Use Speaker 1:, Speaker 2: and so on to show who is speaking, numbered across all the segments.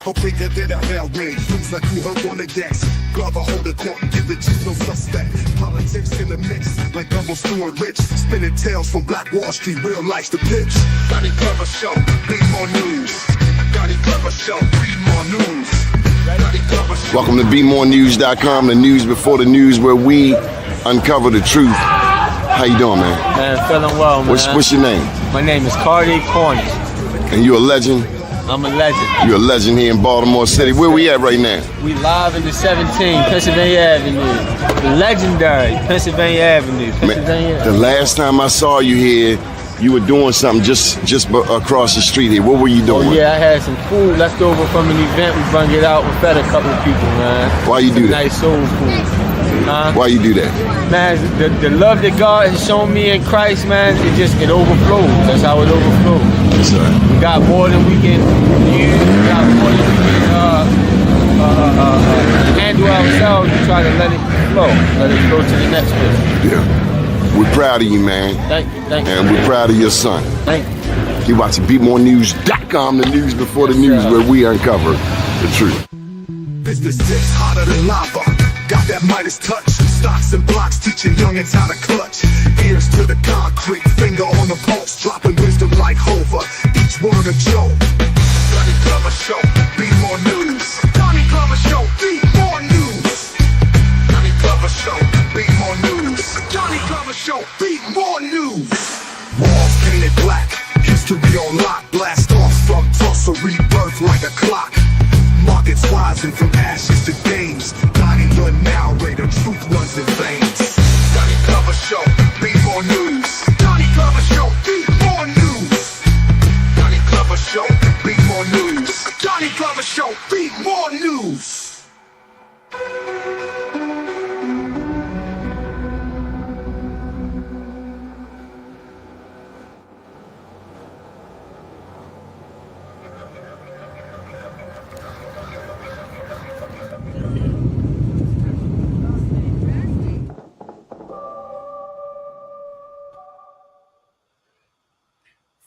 Speaker 1: Bigger than a hell ring, things like you heard on the decks. Glover hold the court and give the chief no suspect. Politics in the mix, like double Stuart Rich. Spinning tales from Black Wall Street, real life's the pitch. Doni Glover Show, be more news. Doni Glover Show, be more news. Welcome to BeMoreNews.com, the news before the news, where we uncover the truth. How you doing, man?
Speaker 2: Man, feeling well, man.
Speaker 1: What's your name?
Speaker 2: My name is Cardi Cornish.
Speaker 1: And you a legend?
Speaker 2: I'm a legend.
Speaker 1: You're a legend here in Baltimore City. Where we at right now?
Speaker 2: We live in the 17, Pennsylvania Avenue. The legendary Pennsylvania Avenue.
Speaker 1: Man, the last time I saw you here, you were doing something just across the street here. What were you doing?
Speaker 2: Oh, yeah, I had some food left over from an event. We brung it out. We fed a couple of people, man.
Speaker 1: Why you do that?
Speaker 2: Nice soul food.
Speaker 1: Why you do that?
Speaker 2: Man, the love that God has shown me in Christ, man, it overflows. That's how it overflows.
Speaker 1: Yes, sir.
Speaker 2: We got more than we can use. We got more than we can handle ourselves. We try to let it flow. Let it flow to the next person.
Speaker 1: Yeah. We're proud of you, man.
Speaker 2: Thank you.
Speaker 1: And we're proud of your son.
Speaker 2: Thank you.
Speaker 1: You're watching BeMoreNews.com, the news before the news, where we uncover the truth. Business tips hotter than lava. Got that Midas touch. Stocks and blocks teaching youngins how to clutch. Ears to the concrete, finger on the pulse, dropping wisdom like Hova. Each word a joke. Doni Glover Show, be more news. Doni Glover Show, be more news. Doni Glover Show, be more news. Doni Glover Show, be more news. Walls painted black, history on lock. Blast off from Tulsa, rebirth like a clock. Markets rising from ashes to gains. Doni the narrator, truth runs in veins. Doni Glover Show, be more news. Doni Glover Show, be more news. Doni Glover Show, be more news. Doni Glover Show, be more news.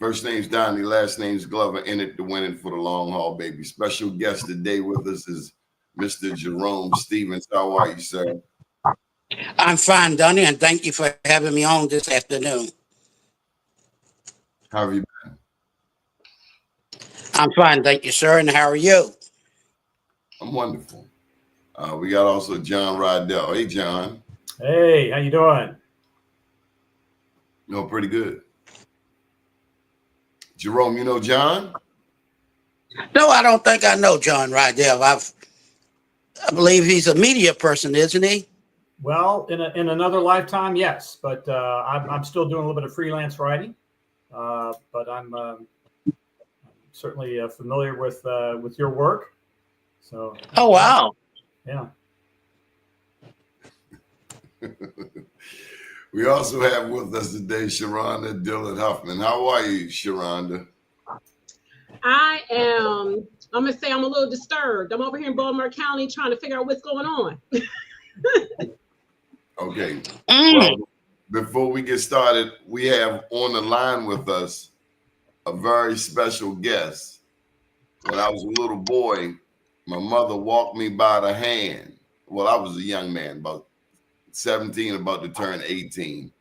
Speaker 1: First name's Doni, last name's Glover. In it to win it for the long haul, baby. Special guest today with us is Mr. Jerome Stevens. How are you, sir?
Speaker 3: I'm fine, Doni, and thank you for having me on this afternoon.
Speaker 1: How have you been?
Speaker 3: I'm fine, thank you, sir. And how are you?
Speaker 1: I'm wonderful. We got also John Rydell. Hey, John.
Speaker 4: Hey, how you doing?
Speaker 1: No, pretty good. Jerome, you know John?
Speaker 3: No, I don't think I know John Rydell. I believe he's a media person, isn't he?
Speaker 4: Well, in another lifetime, yes, but I'm still doing a little bit of freelance writing. But I'm certainly familiar with your work. So.
Speaker 3: Oh wow!
Speaker 4: Yeah.
Speaker 1: We also have with us today Sharonda Dillard Huffman. How are you, Sharonda?
Speaker 5: I'm going to say I'm a little disturbed. I'm over here in Baltimore County trying to figure out what's going on.
Speaker 1: Okay. Well, before we get started, we have on the line with us a very special guest. When I was a little boy, my mother walked me by the hand. Well, I was a young man, about 17, about to turn 18.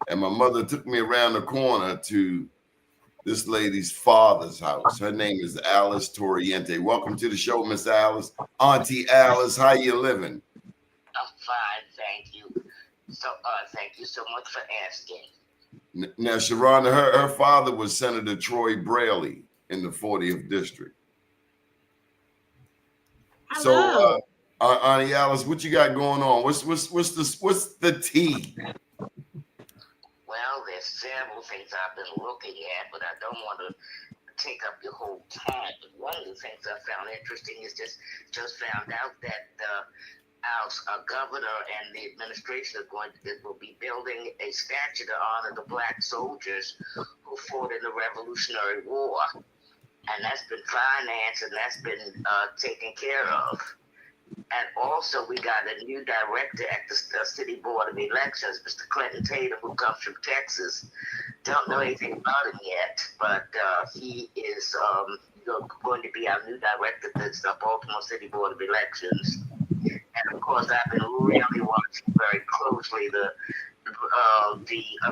Speaker 1: And my mother took me around the corner to this lady's father's house. Her name is Alice Toriente. Welcome to the show, Miss Alice. Auntie Alice, how you living?
Speaker 6: I'm fine, thank you. So, thank you so much for asking.
Speaker 1: Now, Sharonda, her father was Senator Troy Braley in the 40th district.
Speaker 5: Hello.
Speaker 1: So, Auntie Alice, what you got going on? What's the tea?
Speaker 6: Well, there's several things I've been looking at, but I don't want to take up your whole time. But one of the things I found interesting is just found out that our governor and the administration will be building a statue to honor the black soldiers who fought in the Revolutionary War, and that's been financed and that's been taken care of. And also, we got a new director at the City Board of Elections, Mr. Clinton Tatum, who comes from Texas. Don't know anything about him yet, but he is going to be our new director at the Baltimore City Board of Elections. And of course, I've been really watching very closely the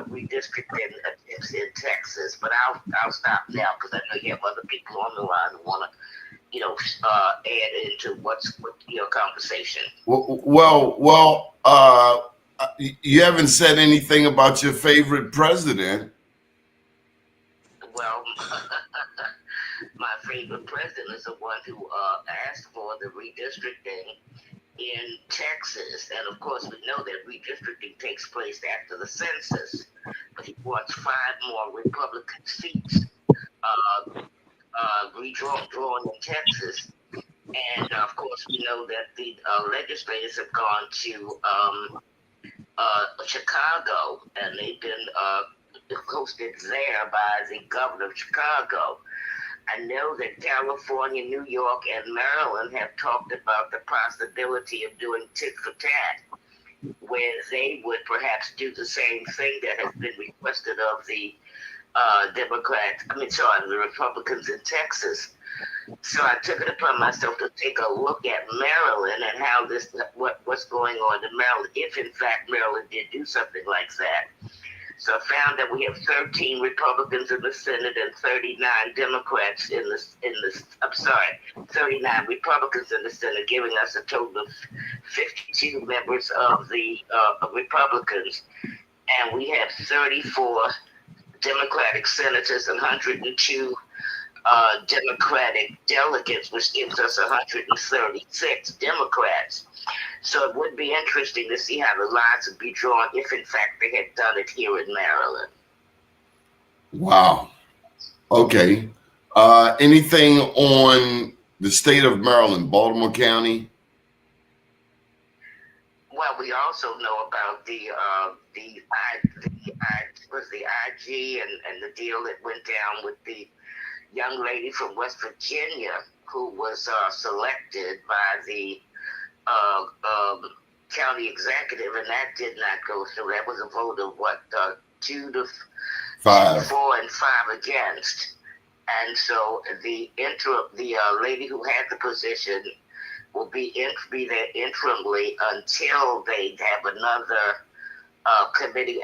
Speaker 6: redistricting attempts in Texas. But I'll stop now because I know you have other people on the line who want to, add into what's your conversation.
Speaker 1: Well, you haven't said anything about your favorite president.
Speaker 6: Well, my favorite president is the one who asked for the redistricting in Texas. And of course, we know that redistricting takes place after the census, but he wants 5 more Republican seats drawn in Texas. And of course, we know that the legislators have gone to Chicago, and they've been hosted there by the governor of Chicago. I know that California, New York, and Maryland have talked about the possibility of doing tit for tat, where they would perhaps do the same thing that has been requested of the the Republicans in Texas. So I took it upon myself to take a look at Maryland and how what's going on in Maryland, if in fact Maryland did do something like that. So I found that we have 13 Republicans in the Senate and 39 Democrats 39 Republicans in the Senate, giving us a total of 52 members of the Republicans. And we have 34 Democratic senators and 102 Democratic delegates, which gives us 136 Democrats. So it would be interesting to see how the lines would be drawn if, in fact, they had done it here in Maryland.
Speaker 1: Wow. Okay. Anything on the state of Maryland, Baltimore County?
Speaker 6: Well, we also know about the IG and the deal that went down with the young lady from West Virginia who was selected by the county executive, and that did not go through. That was a vote of 2 to 5, 4 and 5 against. And so the lady who had the position will be there interimly until they have another committee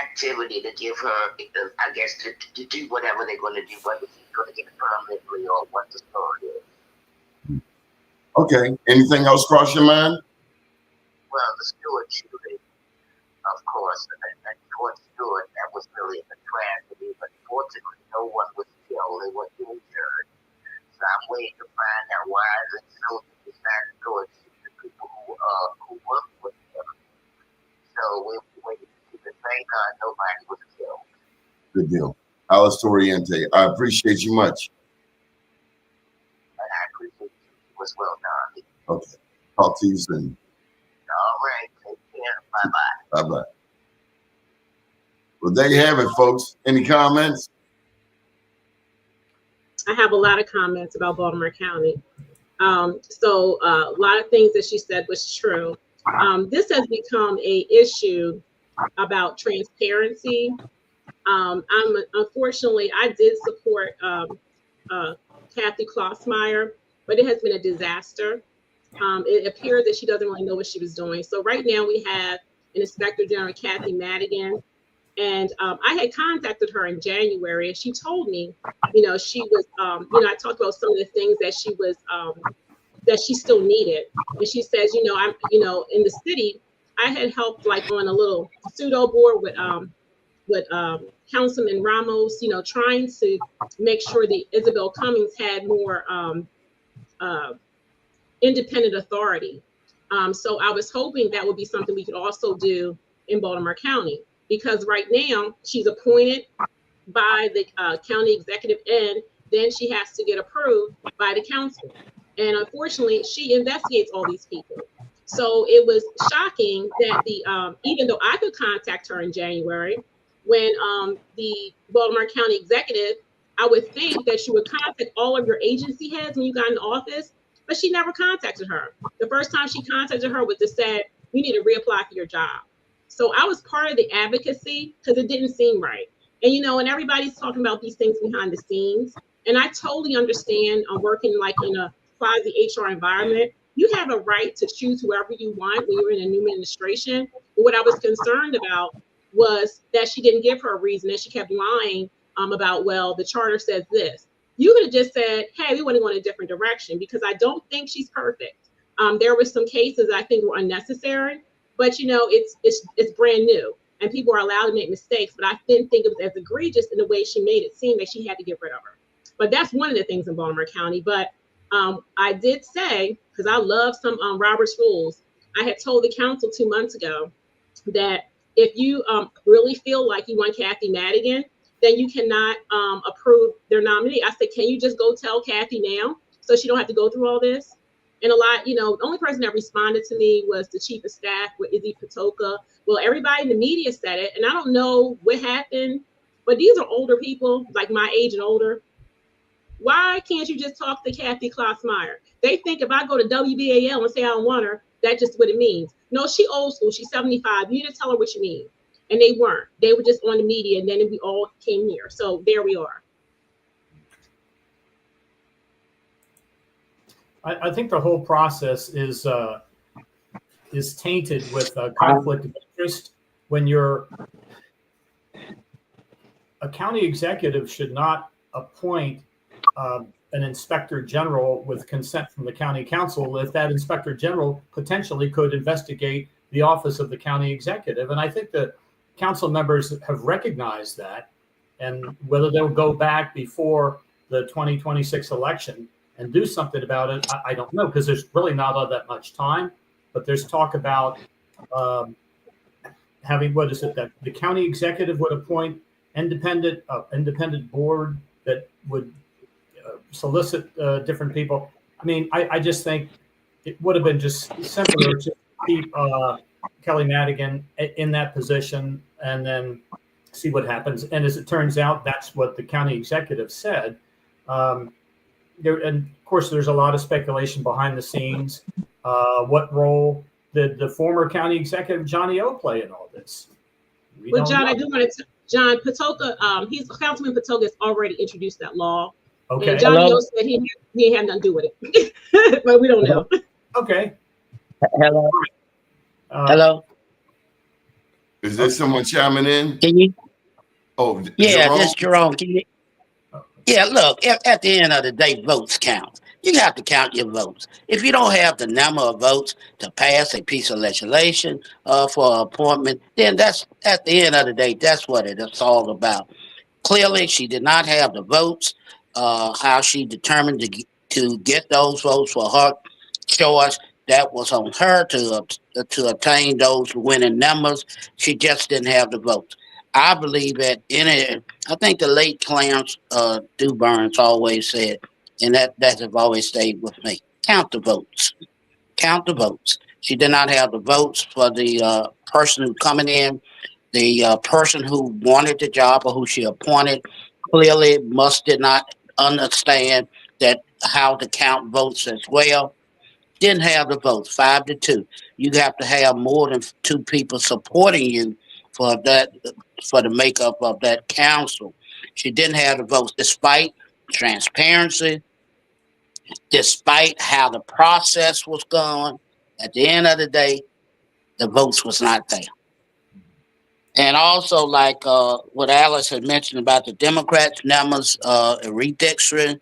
Speaker 6: activity to give her, I guess, to do whatever they're going to do, whether she's going to get it permanently or what the story is.
Speaker 1: Okay. Anything else cross your mind?
Speaker 6: Well, the Stewart shooting, of course, and George Stewart, that was really a tragedy, but fortunately no one was killed. They were injured. So I'm waiting to find out why the soldiers decided to go and shoot the people who worked with them. So we're waiting to see, but thank God nobody was killed.
Speaker 1: Good deal. Alice Toriente, I appreciate you much.
Speaker 6: And I appreciate you as well, Don.
Speaker 1: Okay. Talk to you soon.
Speaker 6: All right. Take care. Bye-bye.
Speaker 1: Bye-bye. Well, there you have it, folks. Any comments?
Speaker 5: I have a lot of comments about Baltimore County. So a lot of things that she said was true. This has become a issue about transparency. Unfortunately, I did support Kathy Klossmeyer, but it has been a disaster. It appeared that she doesn't really know what she was doing. So right now we have an Inspector General, Kathy Madigan, and I had contacted her in January, and she told me, she was, I talked about some of the things that she was, that she still needed. And she says, I'm, in the city, I had helped like on a little pseudo board with Councilman Ramos, trying to make sure that Isabel Cummings had more independent authority. So I was hoping that would be something we could also do in Baltimore County, because right now she's appointed by the county executive, and then she has to get approved by the council. And unfortunately, she investigates all these people. So it was shocking that even though I could contact her in January, when the Baltimore County executive, I would think that she would contact all of your agency heads when you got in office, but she never contacted her. The first time she contacted her was to say, you need to reapply for your job. So I was part of the advocacy because it didn't seem right. And, and everybody's talking about these things behind the scenes. And I totally understand working like in a quasi HR environment. You have a right to choose whoever you want when you're in a new administration. But what I was concerned about was that she didn't give her a reason, and she kept lying about, well, the charter says this. You could have just said, hey, we want to go in a different direction, because I don't think she's perfect. There were some cases I think were unnecessary, but it's brand new and people are allowed to make mistakes. But I didn't think it was as egregious in the way she made it seem that she had to get rid of her. But that's one of the things in Baltimore County. But I did say, because I love some Robert's rules, I had told the council 2 months ago that if you really feel like you want Kathy Madigan, then you cannot approve their nominee. I said, can you just go tell Kathy now so she don't have to go through all this? And the only person that responded to me was the chief of staff with Izzy Patoka. Well, everybody in the media said it, and I don't know what happened, but these are older people, like my age and older. Why can't you just talk to Kathy Klossmeyer? They think if I go to WBAL and say I don't want her, that's just what it means. No, she old school. She's 75. You need to tell her what you mean. And they weren't. They were just on the media, and then we all came here. So there we are.
Speaker 4: I think the whole process is tainted with a conflict of interest. When you're a county executive, should not appoint an inspector general with consent from the county council if that inspector general potentially could investigate the office of the county executive. And I think that council members have recognized that, and whether they'll go back before the 2026 election and do something about it, I don't know, because there's really not all that much time. But there's talk about having, that the county executive would appoint independent board that would solicit different people. I mean, I just think it would have been just simpler to keep Kelly Madigan in that position and then see what happens. And as it turns out, that's what the county executive said. And of course, there's a lot of speculation behind the scenes. What role did the former county executive Johnny O play in all this?
Speaker 5: Well, John, I do want to. John Patoka, Councilman Patoka has already introduced that law.
Speaker 4: Okay.
Speaker 5: And Johnny O said he ain't had nothing to do with it, but we don't know.
Speaker 4: Okay.
Speaker 7: Hello. Hello.
Speaker 1: Is there someone chiming in?
Speaker 7: Can you?
Speaker 1: Oh,
Speaker 3: Yeah,
Speaker 1: Jerome?
Speaker 3: this Jerome. Can you? Yeah, look, at the end of the day, votes count. You have to count your votes. If you don't have the number of votes to pass a piece of legislation for an appointment, then that's, at the end of the day, that's what it's all about. Clearly, she did not have the votes. How she determined to get those votes for her choice, that was on her to obtain those winning numbers. She just didn't have the votes. I believe that I think the late Clarence Dewburns always said, and that has always stayed with me, count the votes. Count the votes. She did not have the votes for the person who coming in, the person who wanted the job or who she appointed. Clearly did not understand that how to count votes as well. Didn't have the votes, 5-2. You have to have more than 2 people supporting you for the makeup of that council. She didn't have the votes, despite transparency, despite how the process was going. At the end of the day, the votes was not there. And also, like what Alice had mentioned about the Democrats' numbers, redistricting,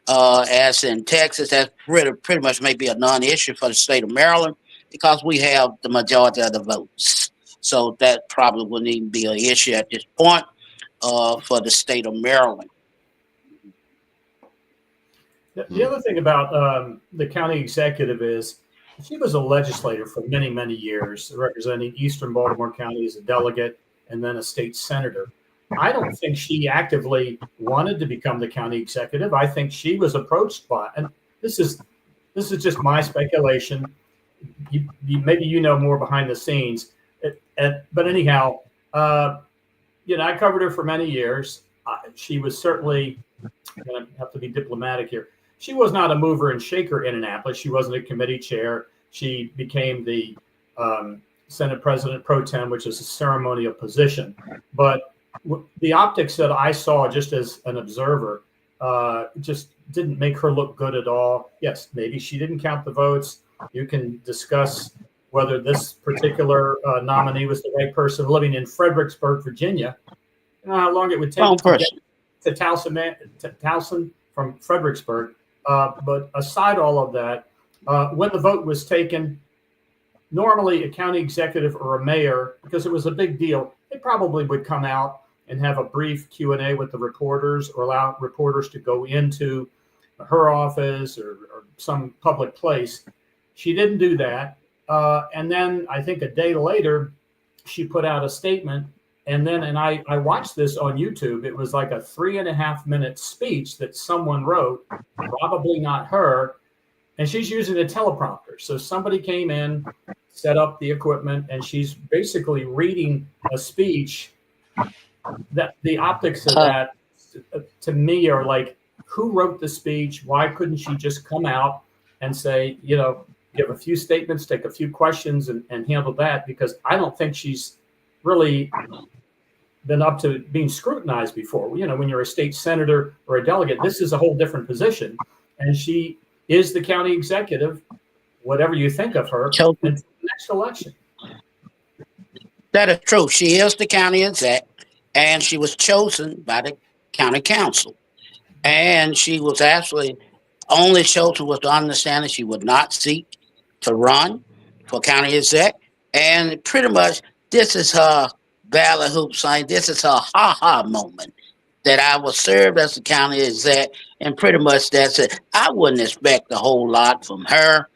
Speaker 3: as in Texas, that's pretty much may be a non-issue for the state of Maryland because we have the majority of the votes. So that probably wouldn't even be an issue at this point for the state of Maryland.
Speaker 4: The other thing about the county executive is she was a legislator for many, many years, representing Eastern Baltimore County as a delegate and then a state senator. I don't think she actively wanted to become the county executive. I think she was approached by, and this is just my speculation. Maybe you know more behind the scenes. But anyhow, I covered her for many years. She was certainly, I'm going to have to be diplomatic here. she was not a mover and shaker in Annapolis. She wasn't a committee chair. She became the Senate President Pro Tem, which is a ceremonial position. But the optics that I saw just as an observer just didn't make her look good at all. Yes, maybe she didn't count the votes. You can discuss whether this particular nominee was the right person living in Fredericksburg, Virginia. You know how long it would take to get to Towson from Fredericksburg. But aside all of that, when the vote was taken, normally a county executive or a mayor, because it was a big deal, they probably would come out and have a brief Q&A with the reporters or allow reporters to go into her office or some public place. She didn't do that. And then I think a day later, she put out a statement. And I watched this on YouTube. It was like a 3.5-minute speech that someone wrote, probably not her. And she's using a teleprompter. So somebody came in, set up the equipment, and she's basically reading a speech. That the optics of that to me are like, who wrote the speech? Why couldn't she just come out and say, give a few statements, take a few questions and handle that? Because I don't think she's really been up to being scrutinized before. When you're a state senator or a delegate, this is a whole different position. And she is the county executive, whatever you think of her, until the next election.
Speaker 3: That is true. She is the county exec, and she was chosen by the county council. And she was actually only chosen with the understanding she would not seek to run for county exec. And pretty much this is her ballot hoop saying, this is her ha-ha moment, that I was served as the county exec, and pretty much that's it. I wouldn't expect a whole lot from her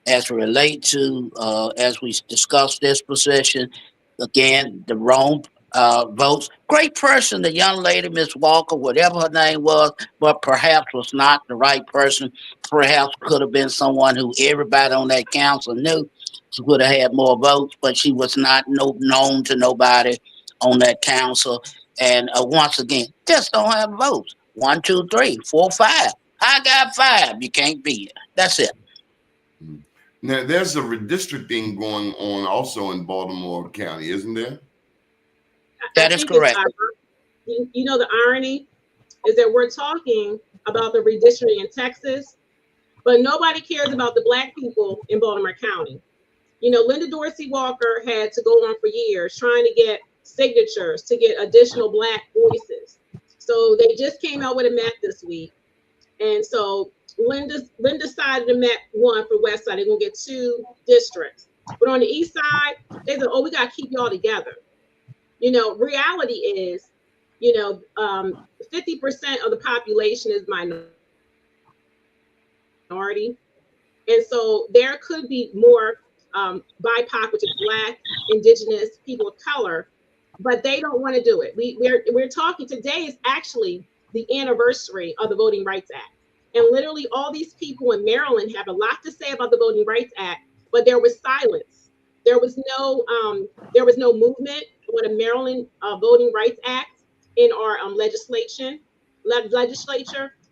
Speaker 3: as it relates to, as we discussed this position, again, the wrong votes. Great person, the young lady, Miss Walker, whatever her name was, but perhaps was not the right person. Perhaps could have been someone who everybody on that council knew. She would have had more votes, but she was not known to nobody on that council. And once again, just don't have votes. 1, 2, 3, 4, 5. I got 5. You can't beat it. That's it.
Speaker 1: Now, there's a redistricting going on also in Baltimore County, isn't there?
Speaker 3: That is correct.
Speaker 5: The irony is that we're talking about the redistricting in Texas, but nobody cares about the Black people in Baltimore County. Linda Dorsey Walker had to go on for years trying to get signatures to get additional Black voices. So they just came out with a map this week. And so Linda sided the map 1 for West Side. They're going to get 2 districts. But on the East Side, they said, we got to keep y'all together. Reality is, 50% of the population is minority. And so there could be more BIPOC, which is Black, Indigenous, people of color, but they don't want to do it. We're talking, today is actually the anniversary of the Voting Rights Act. And literally all these people in Maryland have a lot to say about the Voting Rights Act, but there was silence. There was no movement on the Maryland Voting Rights Act in our legislature,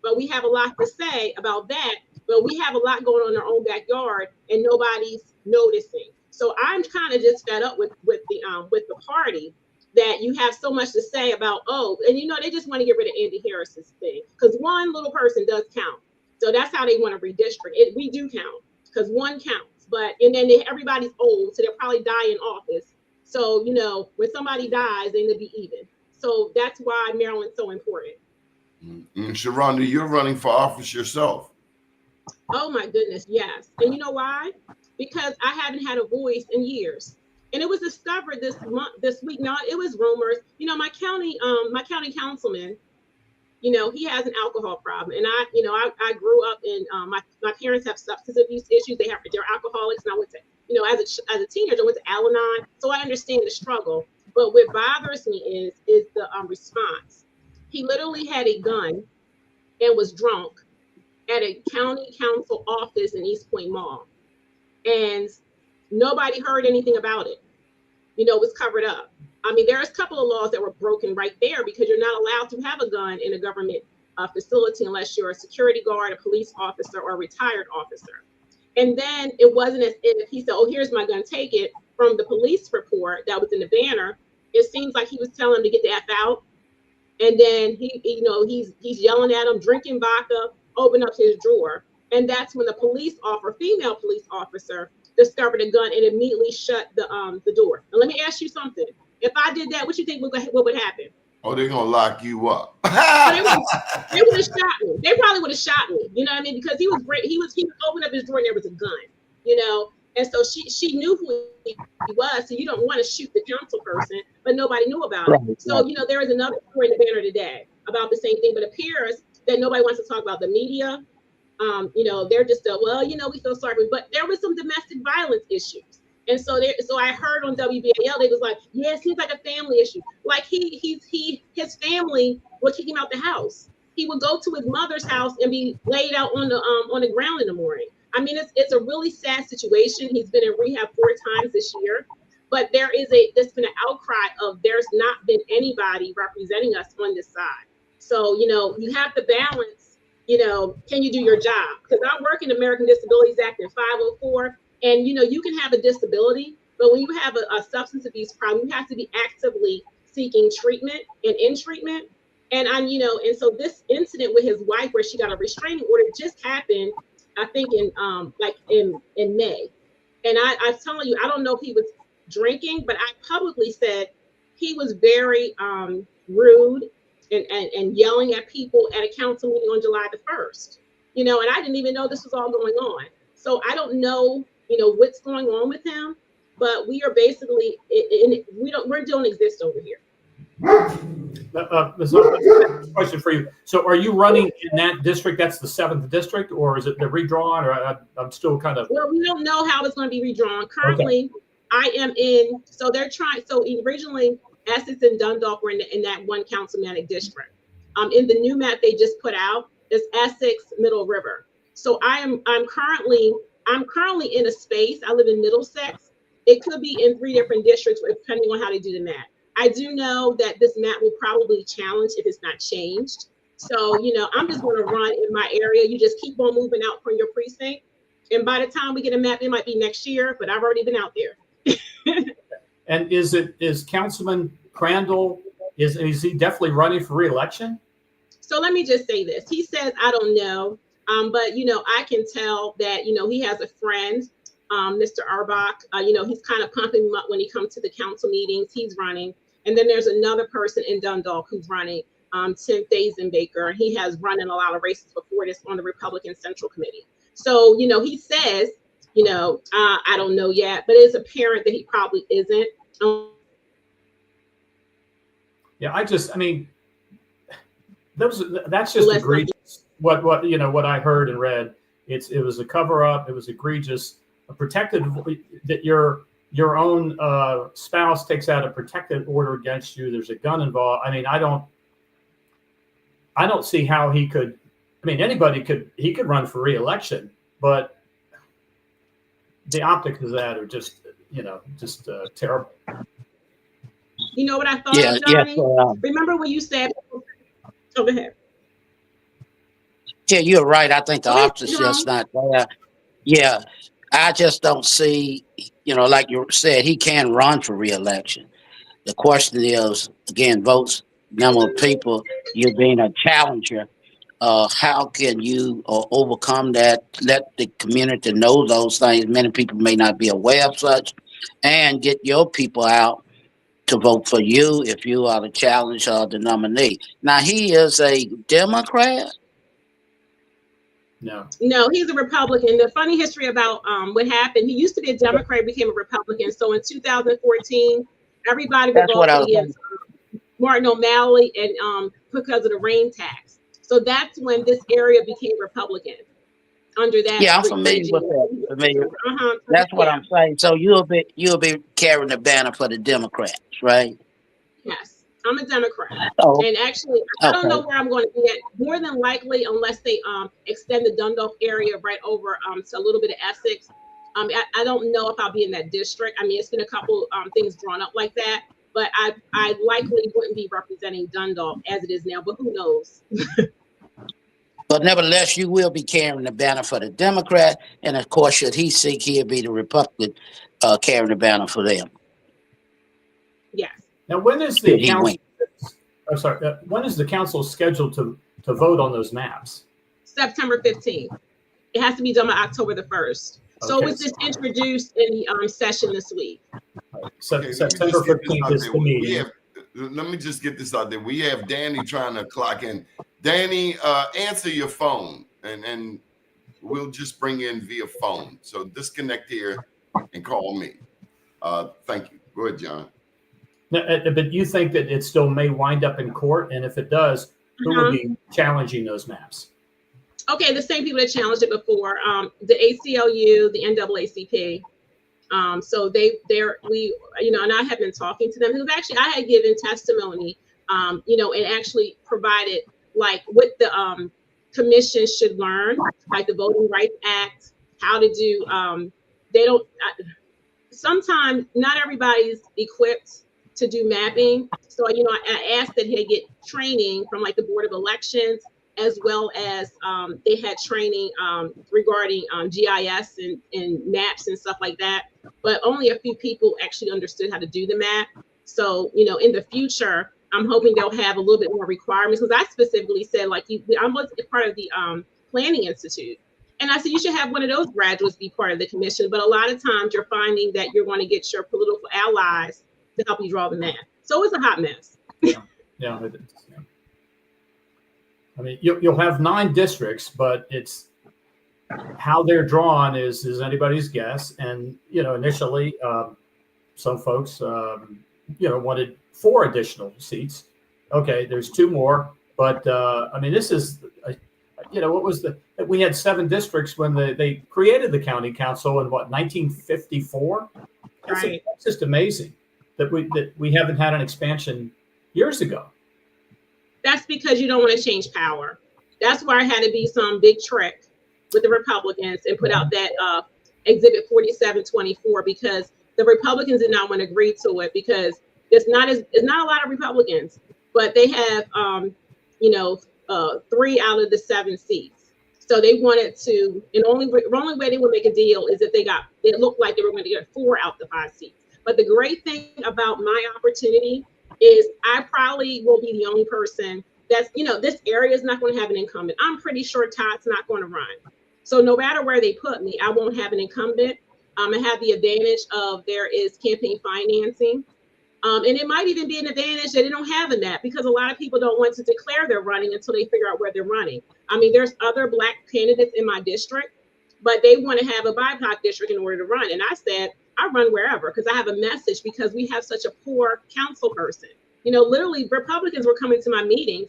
Speaker 5: but we have a lot to say about that. But we have a lot going on in our own backyard, and nobody's noticing. So I'm kind of just fed up with the party that you have so much to say about. They just want to get rid of Andy Harris's thing because one little person does count. So that's how they want to redistrict it. We do count because one counts, but and then everybody's old, so they'll probably die in office. So when somebody dies, they need to be even. So that's why Maryland's so important.
Speaker 1: Sharonda, you're running for office yourself.
Speaker 5: Oh my goodness, yes. And you know why? Because I haven't had a voice in years. And it was discovered this week. Now it was rumors. My county councilman, he has an alcohol problem. And I grew up in my parents have substance abuse issues. They're alcoholics. And I went to, as a teenager, I went to Al-Anon. So I understand the struggle. But what bothers me is the response. He literally had a gun and was drunk at a county council office in East Point Mall. And nobody heard anything about it. It was covered up. I mean, there's a couple of laws that were broken right there because you're not allowed to have a gun in a government facility unless you're a security guard, a police officer, or a retired officer. And then it wasn't as if he said, oh, here's my gun, take it. From the police report that was in the banner, it seems like he was telling him to get the F out. And then he's yelling at him, drinking vodka, open up his drawer. And that's when the female police officer discovered a gun and immediately shut the door. And let me ask you something. If I did that, what you think what would happen?
Speaker 1: Oh, they're gonna lock you up.
Speaker 5: They would have shot me. They probably would have shot me. You know what I mean? Because he was great. He was opened up his drawer and there was a gun. You know, and so she knew who he was. So you don't want to shoot the council person, but nobody knew about it. So there is another story in the banner today about the same thing, but it appears that nobody wants to talk about the media. They're just we feel sorry for you. But there was some domestic violence issues. And so I heard on WBAL, they was like, yeah, it seems like a family issue. Like his family would kick him out the house. He would go to his mother's house and be laid out on the ground in the morning. I mean, it's a really sad situation. He's been in rehab 4 times this year, but there's been an outcry of there's not been anybody representing us on this side. So, you have to balance, can you do your job? Because I work in American Disabilities Act in 504. And, you can have a disability, but when you have a substance abuse problem, you have to be actively seeking treatment and in treatment. And and so this incident with his wife where she got a restraining order just happened, I think in May. And I'm telling you, I don't know if he was drinking, but I publicly said he was very rude and yelling at people at a council meeting on July the 1st. And I didn't even know this was all going on. So I don't know what's going on with him, but we are basically we don't exist over here.
Speaker 4: Question for you. So are you running in that district? That's the 7th district, or is it the redrawn? Or I'm still kind of.
Speaker 5: Well, we don't know how it's going to be redrawn. Currently, okay. I am in. So they're trying. So originally, Essex and Dundalk were in that one councilmanic district. In the new map they just put out, is Essex, Middle River. So I'm currently in a space. I live in Middlesex. It could be in 3 different districts depending on how they do the map. I do know that this map will probably challenge if it's not changed. So, I'm just going to run in my area. You just keep on moving out from your precinct. And by the time we get a map, it might be next year, but I've already been out there.
Speaker 4: And is Councilman Crandall, is he definitely running for re-election?
Speaker 5: So let me just say this. He says, I don't know. But, I can tell that, he has a friend, Mr. Arbach, he's kind of pumping him up when he comes to the council meetings. He's running. And then there's another person in Dundalk who's running, Tim Baker. He has run in a lot of races before this on the Republican Central Committee. So, he says, I don't know yet, but it's apparent that he probably isn't.
Speaker 4: Yeah, that's just egregious. What I heard and read, it was a cover up. It was egregious. A protected that your own spouse takes out a protected order against you. There's a gun involved. I don't see how he could. Anybody could run for re-election, but the optics of that are just terrible.
Speaker 5: You know what I thought of, Johnny? Remember when you said, oh, go ahead.
Speaker 3: Yeah, you're right. I think the optics just not there. Yeah, I just don't see, like you said, he can run for re-election. The question is, again, votes, number of people, you being a challenger, how can you overcome that, let the community know those things? Many people may not be aware of such, and get your people out to vote for you if you are the challenger or the nominee. Now, he is a Democrat?
Speaker 5: No, he's a Republican. The funny history about what happened, he used to be a Democrat, became a Republican. So in 2014, everybody would vote against Martin O'Malley and because of the rain tax. So that's when this area became Republican. Under that,
Speaker 3: yeah, I'm familiar with that. That's what I'm saying. So you'll be carrying the banner for the Democrats, right?
Speaker 5: Yes, I'm a Democrat, and actually, I don't know where I'm going to be at. More than likely, unless they extend the Dundalk area right over to a little bit of Essex. I don't know if I'll be in that district. It's been a couple things drawn up like that, but I likely wouldn't be representing Dundalk as it is now. But who knows?
Speaker 3: But nevertheless, you will be carrying the banner for the Democrat. And of course, should he seek, he'll be the Republican carrying the banner for them.
Speaker 5: Yes.
Speaker 4: Now, when is the council? I'm sorry. When is the council scheduled to vote on those maps?
Speaker 5: September 15th. It has to be done by October the 1st. So it was just introduced in the session this week.
Speaker 4: September 15th is the meeting.
Speaker 1: Let me just get this out there. We have Danny trying to clock in. Danny, answer your phone, and we'll just bring in via phone. So disconnect here and call me. Thank you. Go ahead, John.
Speaker 4: No, but you think that it still may wind up in court, and if it does, who would be challenging those maps?
Speaker 5: Okay, the same people that challenged it before, the ACLU, the NAACP. So and I have been talking to them because actually I had given testimony, and actually provided like what the commission should learn, like the Voting Rights Act, how to do. Sometimes not everybody's equipped to do mapping. So, I asked that he get training from like the Board of Elections, as well as they had training regarding GIS and maps and stuff like that. But only a few people actually understood how to do the map. So, in the future, I'm hoping they'll have a little bit more requirements, because I specifically said, like, I was part of the Planning Institute. And I said, you should have one of those graduates be part of the commission. But a lot of times you're finding that you're going to get your political allies to help you draw the map. So it's a hot mess.
Speaker 4: Yeah, it is. Yeah. I mean, you'll have 9 districts, but it's how they're drawn is anybody's guess. And, initially some folks, wanted 4 additional seats. Okay, there's 2 more. But, this is, we had 7 districts when they created the county council in 1954?
Speaker 5: Right.
Speaker 4: That's just amazing that we haven't had an expansion years ago.
Speaker 5: That's because you don't want to change power. That's why it had to be some big trick with the Republicans and put out that Exhibit 4724, because the Republicans did not want to agree to it, because it's not a lot of Republicans, but they have 3 out of the 7 seats. So they wanted to, and the only way they would make a deal is if it looked like they were going to get 4 out the 5 seats. But the great thing about my opportunity is I probably will be the only person that's, this area is not going to have an incumbent. I'm pretty sure Todd's not going to run. So no matter where they put me, I won't have an incumbent. I have the advantage of there is campaign financing. And it might even be an advantage that they don't have in that, because a lot of people don't want to declare they're running until they figure out where they're running. There's other Black candidates in my district, but they want to have a BIPOC district in order to run. And I said, I run wherever, because I have a message, because we have such a poor council person. Literally Republicans were coming to my meetings.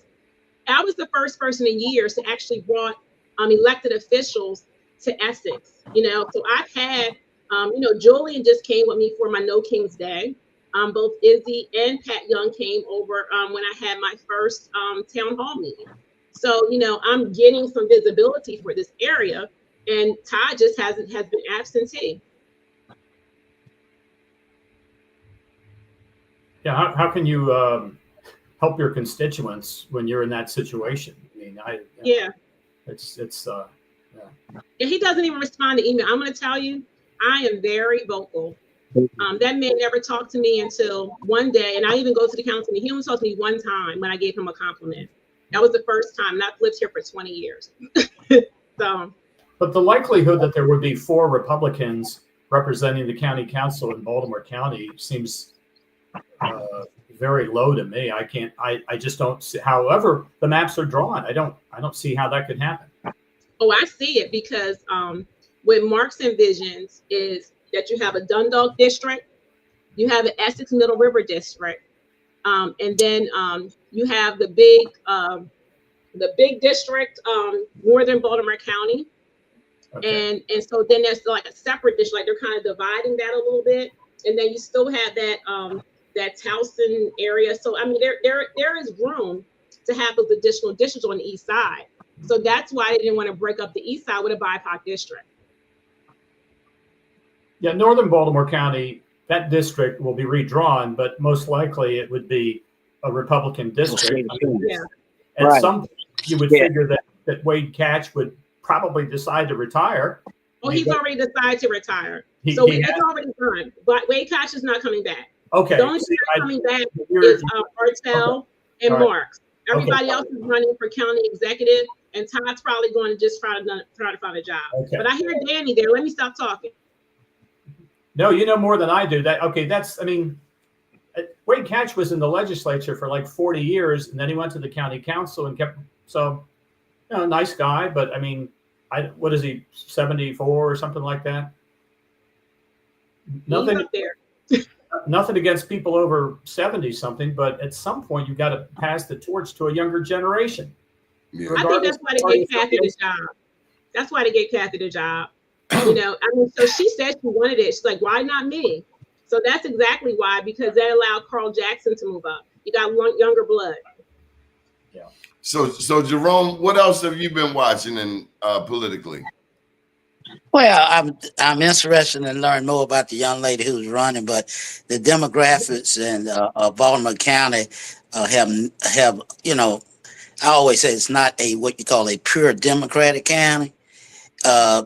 Speaker 5: I was the first person in years to actually brought elected officials to Essex. So I've had, Julian just came with me for my No Kings Day. Both Izzy and Pat Young came over when I had my first town hall meeting. So, I'm getting some visibility for this area, and Todd just has been absentee.
Speaker 4: Yeah, how can you help your constituents when you're in that situation?
Speaker 5: Yeah.
Speaker 4: It's
Speaker 5: Yeah, he doesn't even respond to email. I'm going to tell you, I am very vocal. That man never talked to me until one day, and I even go to the council meeting. He only talked to me one time when I gave him a compliment. That was the first time, and I've lived here for 20 years. So. But
Speaker 4: the likelihood that there would be 4 Republicans representing the county council in Baltimore County seems very low to me. I just don't see, however the maps are drawn, I don't see how that could happen.
Speaker 5: Oh, I see it, because what Marks envisions is that you have a Dundalk district, you have an Essex Middle River district, and then you have the big district, Northern Baltimore County. Okay. And so then there's like a separate district, like they're kind of dividing that a little bit. And then you still have that Towson area. So, there is room to have those additional districts on the east side. So that's why they didn't want to break up the east side with a BIPOC district.
Speaker 4: Yeah, Northern Baltimore County, that district will be redrawn, but most likely it would be a Republican district.
Speaker 5: Yeah.
Speaker 4: At some point, you would figure that that Wade Catch would probably decide to retire.
Speaker 5: Oh, he's already decided to retire. It's already done. But Wade Catch is not coming back.
Speaker 4: Okay.
Speaker 5: The only person coming back is Bartell and Marks. Everybody else is running for county executive, and Todd's probably going to just try to find a job.
Speaker 4: Okay.
Speaker 5: But I hear Danny there. Let me stop talking.
Speaker 4: No, you know more than I do. Wade Catch was in the legislature for like 40 years, and then he went to the county council and nice guy, but what is he, 74 or something like that? Nothing
Speaker 5: up there.
Speaker 4: Nothing against people over 70 something, but at some point you got to pass the torch to a younger generation.
Speaker 5: Yeah. I think that's why they gave Kathy the job. That's why they gave Kathy the job. So she said she wanted it. She's like, why not me? So that's exactly why, because that allowed Carl Jackson to move up. You got younger blood.
Speaker 1: Yeah. So Jerome, what else have you been watching in politically?
Speaker 3: Well, I'm interested in learning more about the young lady who's running, but the demographics in Baltimore County have I always say it's not what you call a pure Democratic county.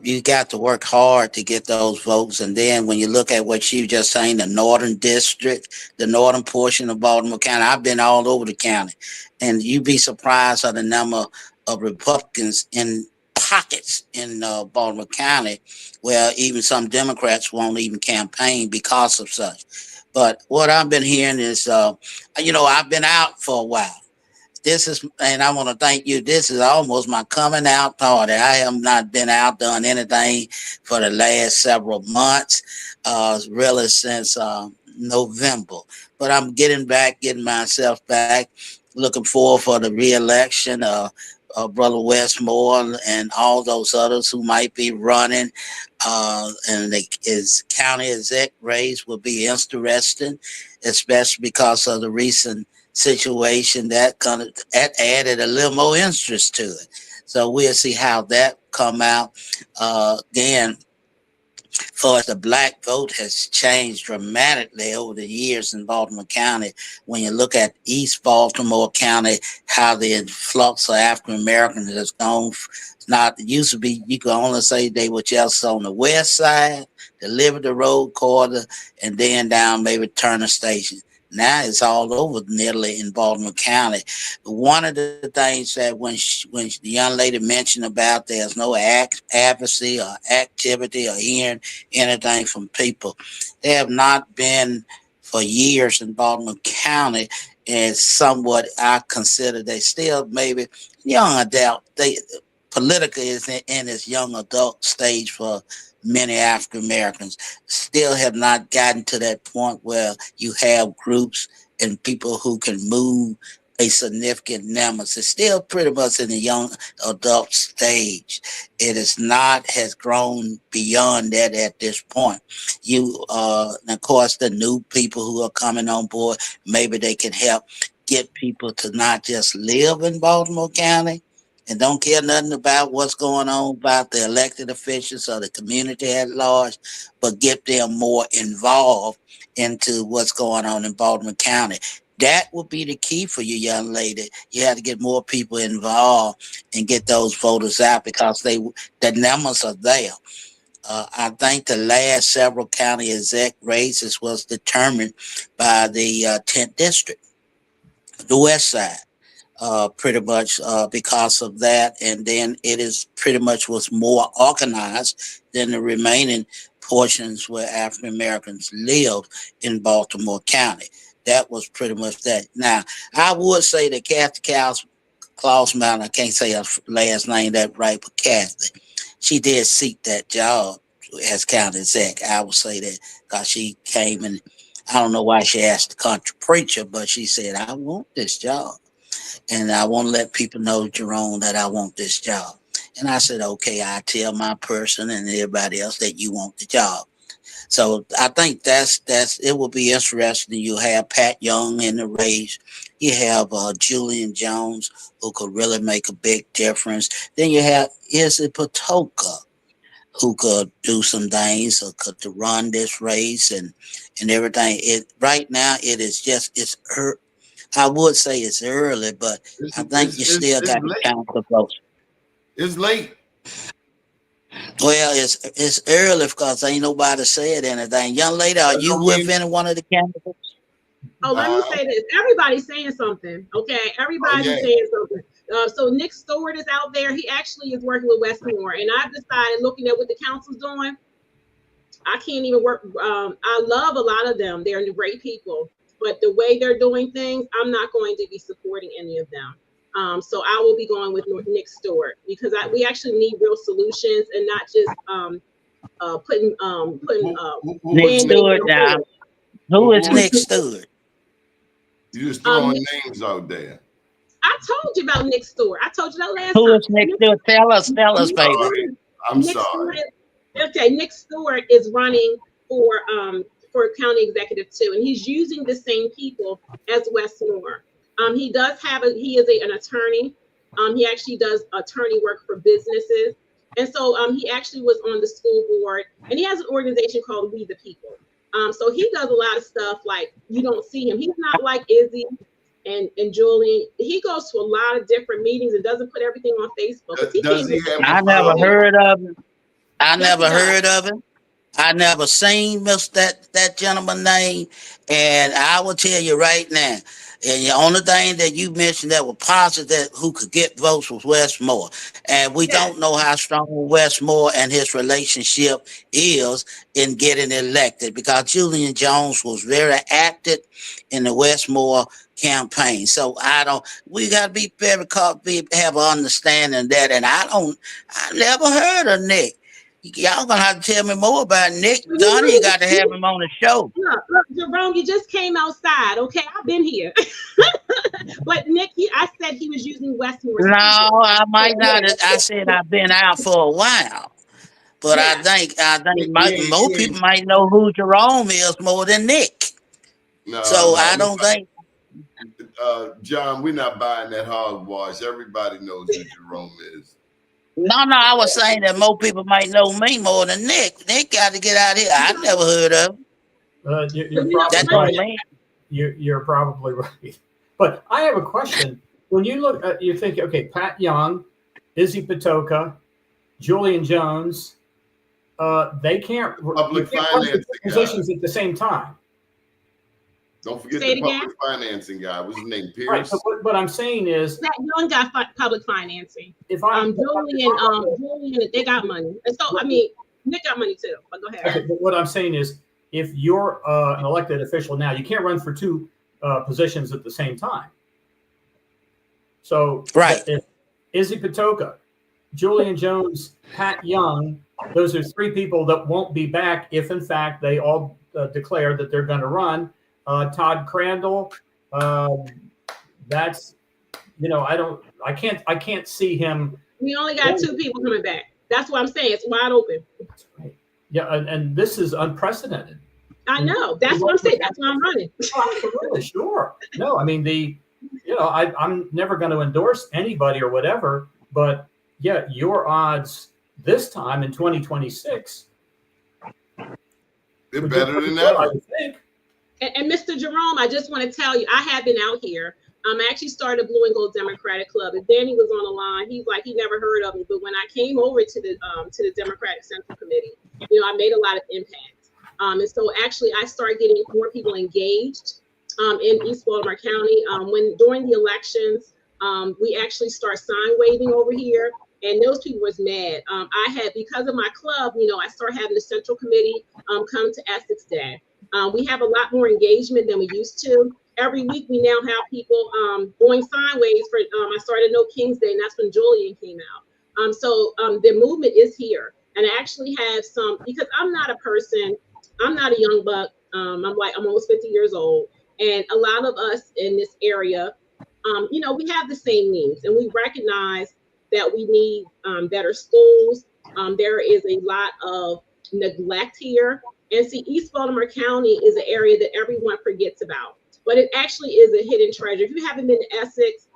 Speaker 3: You got to work hard to get those votes. And then when you look at what you just saying, the northern district, the northern portion of Baltimore County, I've been all over the county, and you'd be surprised at the number of Republicans in pockets in Baltimore County, where even some Democrats won't even campaign because of such. But what I've been hearing is, I've been out for a while. And I want to thank you. This is almost my coming out party. I have not been out doing anything for the last several months, really since November. But I'm getting myself back, looking forward for the re-election of Brother Westmore and all those others who might be running. And his county exec race will be interesting, especially because of the recent situation that added a little more interest to it. So we'll see how that come out. Again, for the black vote has changed dramatically over the years in Baltimore County. When you look at East Baltimore County, how the influx of African Americans has gone. Not it used to be you could only say they were just on the west side, the Liberty Road corridor, and then down maybe Turner Station. Now it's all over nearly in Baltimore County. One of the things that when the young lady mentioned about there's no advocacy or activity or hearing anything from people, they have not been for years in Baltimore County, and somewhat I consider they still maybe young adult. They politically is in its young adult stage for many African Americans. Still have not gotten to that point where you have groups and people who can move a significant number. It's still pretty much in the young adult stage. It is not, has grown beyond that at this point. And of course, the new people who are coming on board, maybe they can help get people to not just live in Baltimore County and don't care nothing about what's going on about the elected officials or the community at large, but get them more involved into what's going on in Baltimore County. That would be the key for you, young lady. You have to get more people involved and get those voters out because the numbers are there. I think the last several county exec races was determined by the 10th district, the west side. Pretty much because of that, and then it is pretty much was more organized than the remaining portions where African Americans live in Baltimore County. That was pretty much that. Now, I would say that Kathy Klausman, I can't say her last name that right, but Kathy, she did seek that job as county exec. I would say that because she came and I don't know why she asked the country preacher, but she said, I want this job. And I want to let people know, Jerome, that I want this job. And I said, okay, I tell my person and everybody else that you want the job. So I think that's it will be interesting. You have Pat Young in the race. You have Julian Jones, who could really make a big difference. Then you have Izzy Patoka, who could do some things or could to run this race and everything. Right now it is just I would say it's early, but I think you still got to count the votes.
Speaker 1: It's late.
Speaker 3: Well, it's early because ain't nobody said anything. Young lady, are you with any one of the candidates?
Speaker 5: Oh, let me say this. Everybody's saying something. Okay, everybody's saying something. So Nick Stewart is out there. He actually is working with Westmore, and I've decided, looking at what the council's doing, I can't even work. I love a lot of them. They're great people, but the way they're doing things, I'm not going to be supporting any of them. So I will be going with Nick Stewart because we actually need real solutions and not just putting
Speaker 3: Nick Stewart down. Who is Nick Stewart?
Speaker 1: You just throwing names out there.
Speaker 5: I told you about Nick Stewart. I told you that last time.
Speaker 3: Who is Nick Stewart? Tell us, baby.
Speaker 1: I'm sorry.
Speaker 5: Okay, Nick Stewart is running for county executive too, and he's using the same people as Westmore. He does have he is an attorney. He actually does attorney work for businesses, and so he actually was on the school board, and he has an organization called We the People. So he does a lot of stuff like you don't see him. He's not like Izzy and Julian. He goes to a lot of different meetings and doesn't put everything on Facebook.
Speaker 3: I never heard of him. I never heard of him. I never seen that gentleman name, and I will tell you right now. And the only thing that you mentioned that was positive who could get votes was Westmore. And we don't know how strong Westmore and his relationship is in getting elected because Julian Jones was very active in the Westmore campaign. So we got to be very have an understanding of that. And I never heard of Nick. Y'all gonna have to tell me more about Nick. Donnie, you got to have him on the show.
Speaker 5: Look, Jerome, you just came outside. Okay, I've been here. But Nick, I said he was using Westmore.
Speaker 3: No, I might not. I said I've been out for a while, but I think more people might know who Jerome is more than Nick. No, so I don't think.
Speaker 1: John, we're not buying that hogwash. Everybody knows who Jerome is.
Speaker 3: No, I was saying that more people might know me more than Nick. Nick got to get out of here. I never heard of him.
Speaker 4: You're probably right. But I have a question. When you look at, you think, okay, Pat Young, Izzy Patoka, Julian Jones, they can't run positions at the same time.
Speaker 1: Don't forget the public financing guy. What's his name? Pierce.
Speaker 4: Right. So what I'm saying is
Speaker 5: that Young got public financing. If Julian, they got money. And so Nick got money too. But go ahead.
Speaker 4: Okay, but what I'm saying is, if you're an elected official now, you can't run for two positions at the same time. So if Izzy Patoka, Julian Jones, Pat Young, those are three people that won't be back if, in fact, they all declare that they're going to run. Todd Crandall, that's, I can't see him.
Speaker 5: We only got two people coming back. That's what I'm saying. It's wide open.
Speaker 4: Yeah, and this is unprecedented.
Speaker 5: I know. That's what I'm saying. That's why I'm running.
Speaker 4: Absolutely, sure. No, I mean I'm never going to endorse anybody or whatever, but yeah, your odds this time in 2026.
Speaker 1: They're better than ever. I think.
Speaker 5: And Mr. Jerome, I just want to tell you, I have been out here. I actually started a Blue and Gold Democratic Club. And Danny was on the line. He's like, he never heard of me. But when I came over to the Democratic Central Committee, I made a lot of impact. And so actually, I started getting more people engaged in East Baltimore County. During the elections, we actually start sign waving over here. And those people was mad. I had, because of my club, I started having the Central Committee come to Essex Day. We have a lot more engagement than we used to. Every week, we now have people doing sign waves for, I started No King's Day, and that's when Julian came out. So the movement is here. And I actually have some, because I'm not a young buck. I'm almost 50 years old. And a lot of us in this area, we have the same needs. And we recognize that we need better schools. There is a lot of neglect here. And see, East Baltimore County is an area that everyone forgets about, but it actually is a hidden treasure. If you haven't been to Essex,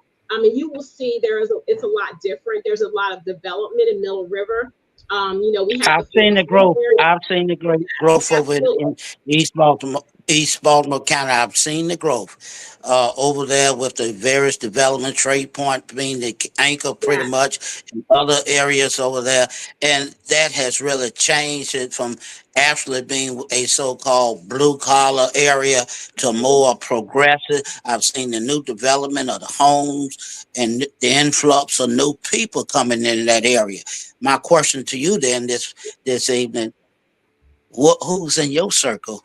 Speaker 5: you will see it's a lot different. There's a lot of development in Middle River.
Speaker 3: I've seen the growth. I've seen the great growth over in East Baltimore. East Baltimore County. I've seen the growth over there with the various development, Trade Point being the anchor pretty much, and other areas over there. And that has really changed it from actually being a so-called blue-collar area to more progressive. I've seen the new development of the homes and the influx of new people coming in that area. My question to you then this evening, who's in your circle?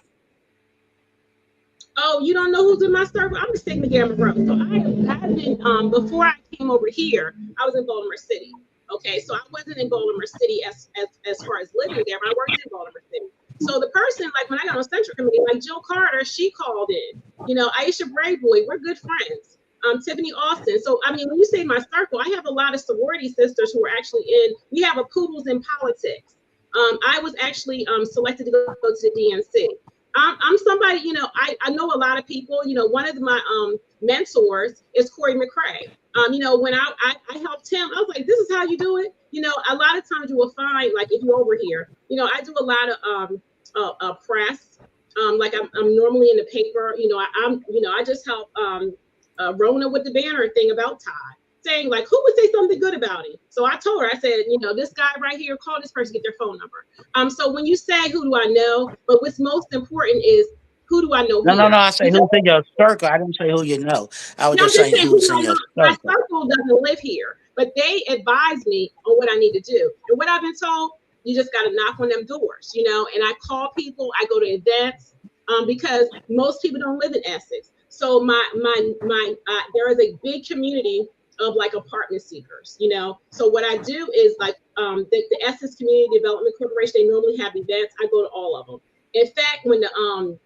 Speaker 5: Oh, you don't know who's in my circle? I'm just taking the camera bro. So I've been before I came over here, I was in Baltimore City. Okay, so I wasn't in Baltimore City as far as living there, but I worked in Baltimore City. So the person, like when I got on Central Committee, like Jill Carter, she called in. You know, Aisha Brayboy, we're good friends. Tiffany Austin. So I mean, when you say my circle, I have a lot of sorority sisters who are actually in. We have a Poodles in Politics. I was actually selected to go to the DNC. I'm somebody, you know, I know a lot of people. You know, one of my mentors is Corey McCray. You know, when I helped him, I was like, this is how you do it. You know, a lot of times you will find, like, if you're over here, you know, I do a lot of press. Like I'm normally in the paper. You know, I just help Rona with the banner thing about Todd, saying like, who would say something good about him? So I told her, I said, you know, this guy right here, call this person, get their phone number. So when you say who do I know, but what's most important is who do I know?
Speaker 3: No, I say who's in your circle. I didn't say who you know. I was just saying who's in your circle.
Speaker 5: My circle doesn't live here, but they advise me on what I need to do. And what I've been told, you just got to knock on them doors, you know, and I call people, I go to events, because most people don't live in Essex. So there is a big community of like apartment seekers, you know. So what I do is like the Essex Community Development Corporation, they normally have events. I go to all of them. In fact, when the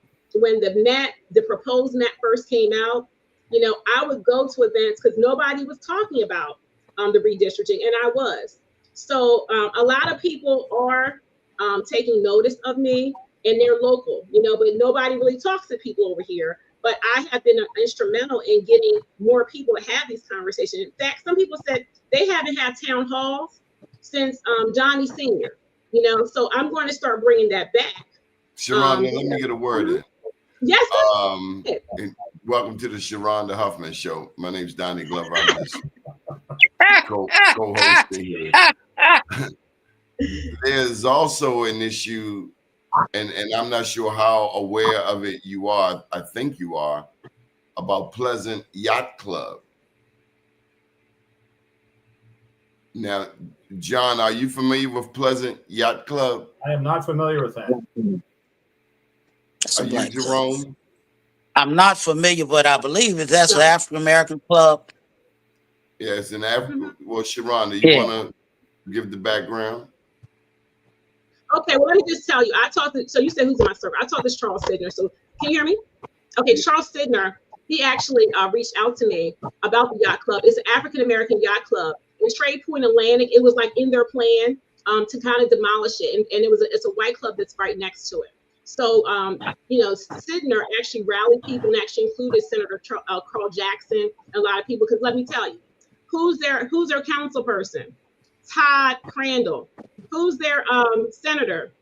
Speaker 5: proposed map first came out, you know, I would go to events because nobody was talking about the redistricting, and I was. So a lot of people are taking notice of me, and they're local, you know, but nobody really talks to people over here. But I have been instrumental in getting more people to have these conversations. In fact, some people said they haven't had town halls since Johnny Sr., you know, so I'm going to start bringing that back.
Speaker 1: Sharonda, let me get a word in.
Speaker 5: Yes.
Speaker 1: Welcome to the Sharonda Huffman Show. My name's Doni Glover. I'm this co-host here. There's also an issue, and I'm not sure how aware of it you are. I think you are, about Pleasant Yacht Club. Now, John, are you familiar with Pleasant Yacht Club?
Speaker 4: I am not familiar with that.
Speaker 1: Are you, Jerome?
Speaker 3: I'm not familiar, but I believe that's an African American club.
Speaker 1: Yeah, it's an African. Well, Sharonda, you want to give the background?
Speaker 5: Okay, well, let me just tell you. So you said who's in my circle. I talked to Charles Sidner. So can you hear me? Okay, Charles Sidner, he actually reached out to me about the yacht club. It's an African American yacht club in Trade Point Atlantic. It was like in their plan to kind of demolish it, and it's a white club that's right next to it. So, you know, Sidner actually rallied people and actually included Senator Carl Jackson, a lot of people, because let me tell you, who's their council person? Todd Crandall. Who's their senator?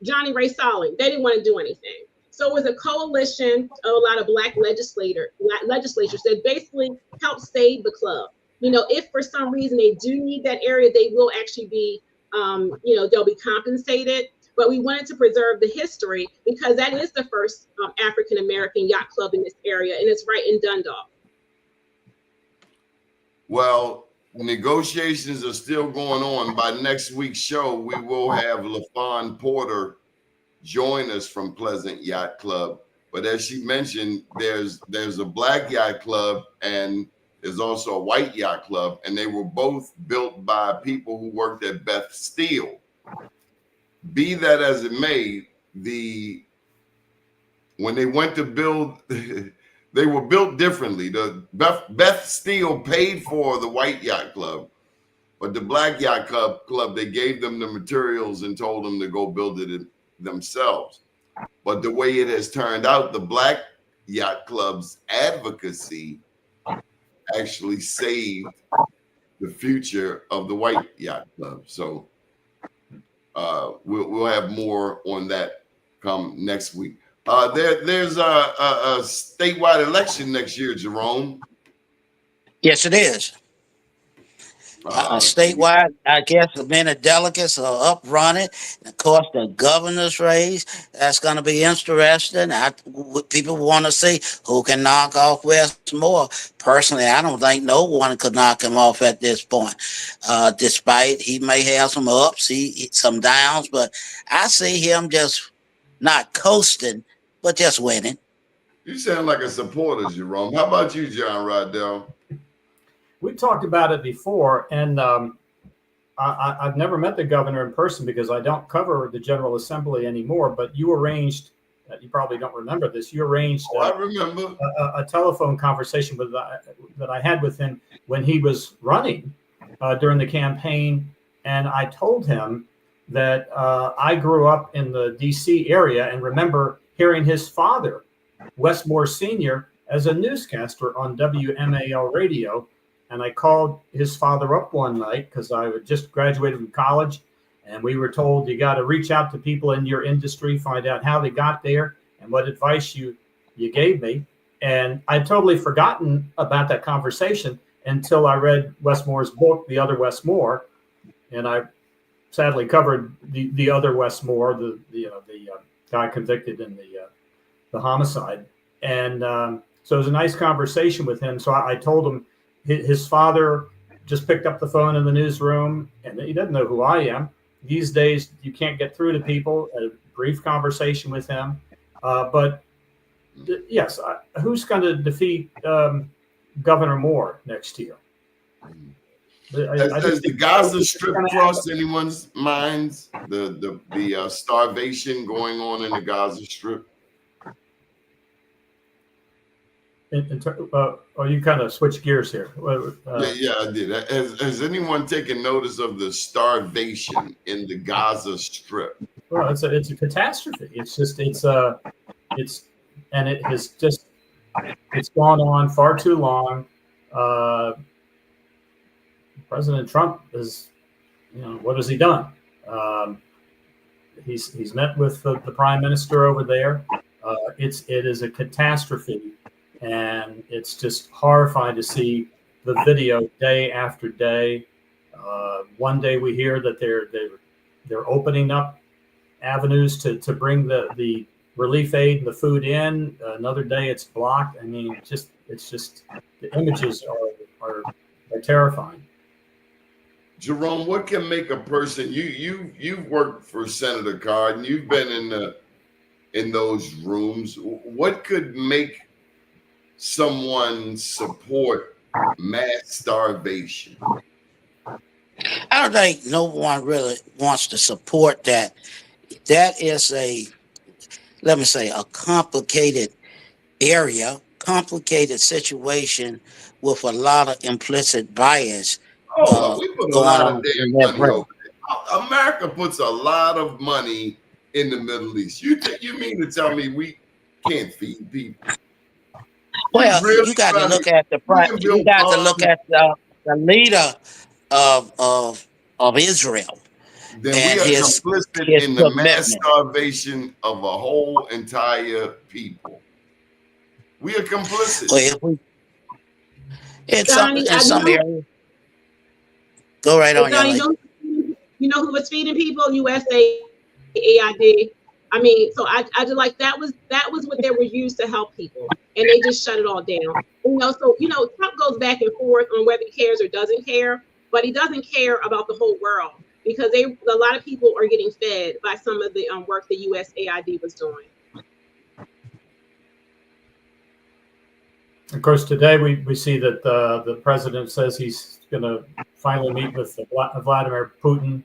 Speaker 5: Johnny Ray Solomon. They didn't want to do anything. So it was a coalition of a lot of black legislators that basically helped save the club. You know, if for some reason they do need that area, they will actually be, you know, they'll be compensated. But we wanted to preserve the history because that is the first African-American yacht club in this area, and it's right in Dundalk.
Speaker 1: Well, negotiations are still going on. By next week's show, we will have LaFawn Porter join us from Pleasant Yacht Club. But as she mentioned, there's a black yacht club and there's also a white yacht club, and they were both built by people who worked at Beth Steel. Be that as it may, when they went to build, they were built differently. The Beth Steel paid for the white yacht club, but the black yacht club, they gave them the materials and told them to go build it themselves. But the way it has turned out, the black yacht club's advocacy actually saved the future of the white yacht club. So we'll have more on that come next week. There's a statewide election next year, Jerome.
Speaker 3: Yes, it is. Statewide, I guess the many delegates are up running. And of course, the governor's race, that's going to be interesting. People want to see who can knock off Westmore. Personally, I don't think no one could knock him off at this point, despite he may have some ups, some downs, but I see him just not coasting, but just winning.
Speaker 1: You sound like a supporter, Jerome. How about you, John Rydell?
Speaker 4: We talked about it before, and I've never met the governor in person because I don't cover the General Assembly anymore. But you arranged, you probably don't remember this, you arranged
Speaker 1: I remember
Speaker 4: a telephone conversation that I had with him when he was running during the campaign. And I told him that I grew up in the D.C. area and remember hearing his father, Westmore Sr., as a newscaster on WMAL radio. And I called his father up one night because I had just graduated from college, and we were told you got to reach out to people in your industry, find out how they got there and what advice you gave me. And I'd totally forgotten about that conversation until I read Westmore's book, The Other Westmore, and I sadly covered the other Westmore, the guy convicted in the homicide. And so it was a nice conversation with him. So I told him, his father just picked up the phone in the newsroom, and he doesn't know who I am. These days, you can't get through to people. A brief conversation with him. But yes, who's going to defeat Governor Moore next year?
Speaker 1: Has the Gaza Strip crossed anyone's minds? The starvation going on in the Gaza Strip?
Speaker 4: You kind of switched gears here.
Speaker 1: Yeah, I did. Has anyone taken notice of the starvation in the Gaza Strip?
Speaker 4: Well, it's a catastrophe. It's gone on far too long. President Trump is, what has he done? He's met with the prime minister over there. It is a catastrophe. And it's just horrifying to see the video day after day. One day we hear that they're opening up avenues to bring the relief aid and the food in. Another day it's blocked. I mean, it's just the images are terrifying.
Speaker 1: Jerome, what can make a person? You've worked for Senator Cardin. You've been in those rooms. What could make someone support mass starvation?
Speaker 3: I don't think no one really wants to support that. That is a complicated area, complicated situation with a lot of implicit bias.
Speaker 1: We put a lot of damn money over there. America puts a lot of money in the Middle East. You mean to tell me we can't feed people?
Speaker 3: Well, really you got to look at the you got to look at the leader of Israel.
Speaker 1: Then we are complicit in the mass starvation of a whole entire people. We are complicit.
Speaker 3: Well, in some areas. Go right on,
Speaker 5: Donnie, you know who was feeding people? USAID. I mean, so I just like that was what they were used to help people, and they just shut it all down. So Trump goes back and forth on whether he cares or doesn't care, but he doesn't care about the whole world because a lot of people are getting fed by some of the work the USAID was doing.
Speaker 4: Of course, today we see that the president says he's going to finally meet with Vladimir Putin.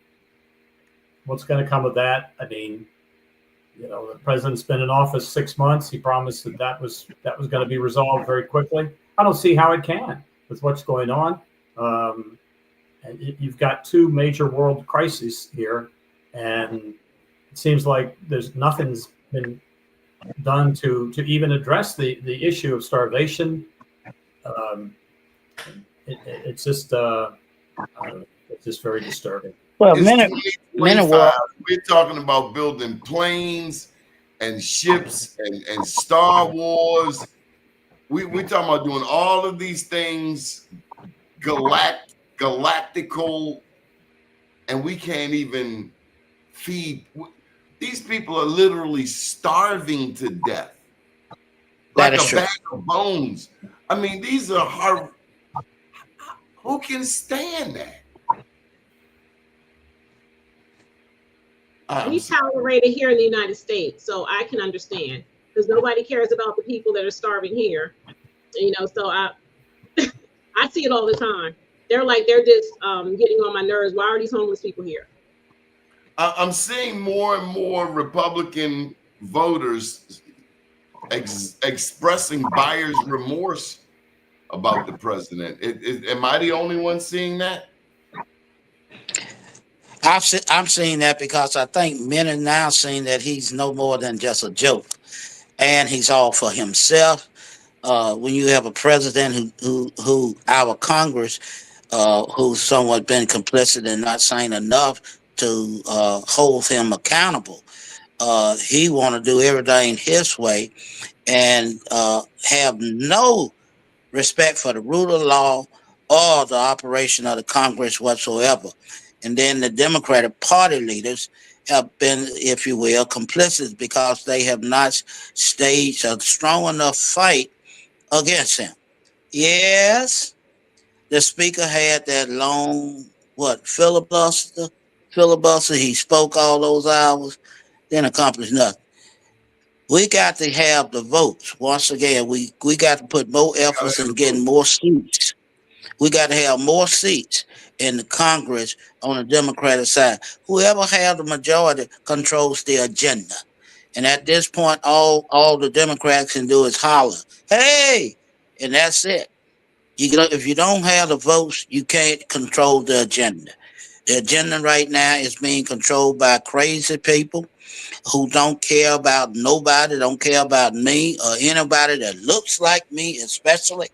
Speaker 4: What's going to come of that? I mean, the president's been in office 6 months. He promised that was going to be resolved very quickly. I don't see how it can with what's going on. And you've got two major world crises here, and it seems like nothing's been done to even address the issue of starvation. It's just very disturbing.
Speaker 1: Well, we're talking about building planes and ships and Star Wars. We're talking about doing all of these things galactical, and we can't even feed. These people are literally starving to death.
Speaker 3: That
Speaker 1: Like
Speaker 3: is
Speaker 1: a
Speaker 3: true.
Speaker 1: bag of bones. I mean, these are hard. Who can stand that?
Speaker 5: We tolerate it here in the United States, so I can understand because nobody cares about the people that are starving here. You know, so I see it all the time. They're just getting on my nerves. Why are these homeless people here?
Speaker 1: I'm seeing more and more Republican voters expressing buyer's remorse about the president. Am I the only one seeing that?
Speaker 3: I'm seeing that because I think men are now seeing that he's no more than just a joke, and he's all for himself. When you have a president who our Congress, who's somewhat been complicit in not saying enough to hold him accountable, he want to do everything his way and have no respect for the rule of law or the operation of the Congress whatsoever. And then the Democratic Party leaders have been, if you will, complicit because they have not staged a strong enough fight against him. Yes, the speaker had that long, filibuster. He spoke all those hours, didn't accomplish nothing. We got to have the votes. Once again, we got to put more efforts in getting more seats. We got to have more seats in the Congress on the Democratic side. Whoever has the majority controls the agenda. And at this point, all the Democrats can do is holler, "Hey!" And that's it. If you don't have the votes, you can't control the agenda. The agenda right now is being controlled by crazy people who don't care about nobody, don't care about me or anybody that looks like me, especially,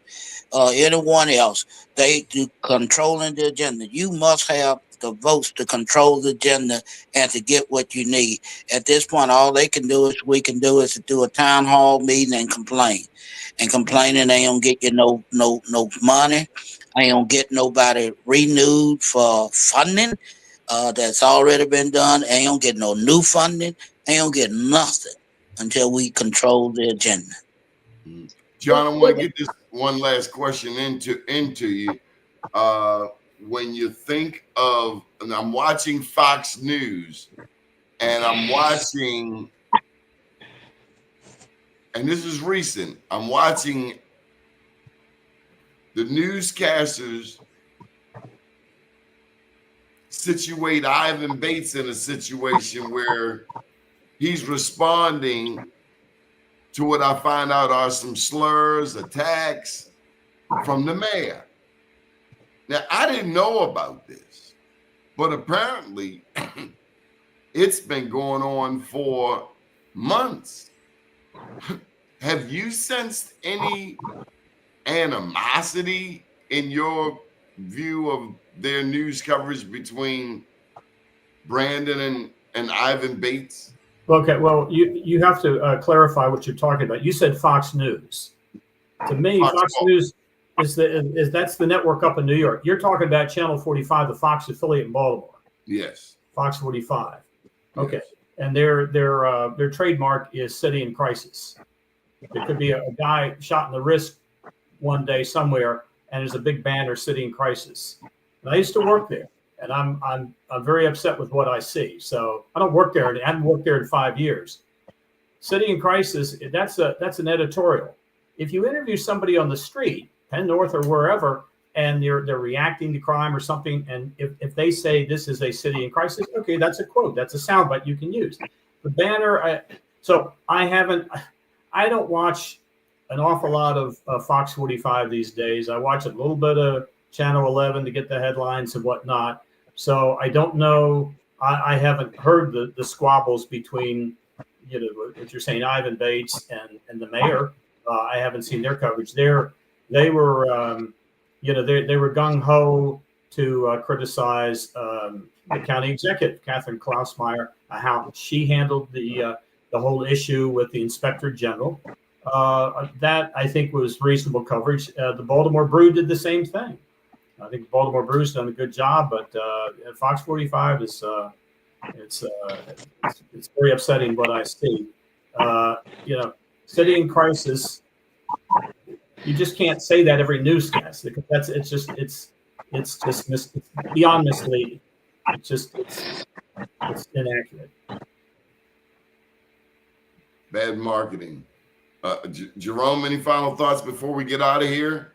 Speaker 3: or anyone else. They do controlling the agenda. You must have the votes to control the agenda and to get what you need. At this point, all we can do is to do a town hall meeting and complain. And complaining ain't gonna get you no money. Ain't gonna get nobody renewed for funding that's already been done. Ain't gonna get no new funding. Ain't gonna get nothing until we control the agenda.
Speaker 1: John, I want to get this one last question into you. When you think of, and I'm watching Fox News, and I'm watching, and this is recent, I'm watching the newscasters situate Ivan Bates in a situation where he's responding to what I find out are some slurs, attacks from the mayor. Now, I didn't know about this, but apparently it's been going on for months. Have you sensed any animosity in your view of their news coverage between Brandon and Ivan Bates?
Speaker 4: Okay, well, you have to clarify what you're talking about. You said Fox News. To me, Fox News is that's the network up in New York. You're talking about Channel 45, the Fox affiliate in Baltimore.
Speaker 1: Yes.
Speaker 4: Fox 45. Okay, yes. And their trademark is City in Crisis. There could be a guy shot in the wrist one day somewhere, and there's a big banner, City in Crisis. And I used to work there, and I'm very upset with what I see. So I don't work there. I haven't worked there in 5 years. City in Crisis, that's an editorial. If you interview somebody on the street, Penn North or wherever, and they're reacting to crime or something, and if they say this is a city in crisis, okay, that's a quote, that's a soundbite you can use. The banner, so I don't watch an awful lot of Fox 45 these days. I watch a little bit of Channel 11 to get the headlines and whatnot. So I don't know. I haven't heard the squabbles between, what you're saying, Ivan Bates and the mayor. I haven't seen their coverage. They were, they were gung ho to criticize the county executive, Catherine Klausmeyer, how she handled the the whole issue with the Inspector General. That I think was reasonable coverage. The Baltimore Brew did the same thing. I think Baltimore Brew's done a good job, but Fox 45 is it's very upsetting what I see. City in crisis. You just can't say that every newscast because it's beyond misleading. It's inaccurate.
Speaker 1: Bad marketing. Jerome, any final thoughts before we get out of here?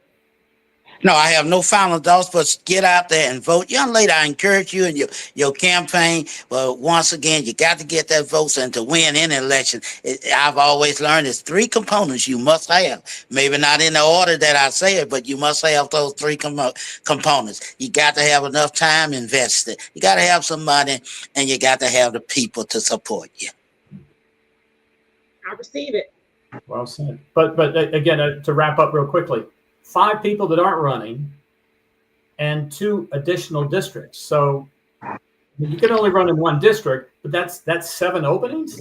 Speaker 3: No, I have no final thoughts, but get out there and vote. Young lady, I encourage you in your campaign. But once again, you got to get that votes, and to win any election, I've always learned there's 3 components you must have. Maybe not in the order that I say it, but you must have those 3 components. You got to have enough time invested. You got to have some money, and you got to have the people to support you.
Speaker 5: I receive it.
Speaker 4: Well said. But again, to wrap up real quickly, 5 people that aren't running and 2 additional districts. So you can only run in 1 district, but that's 7 openings.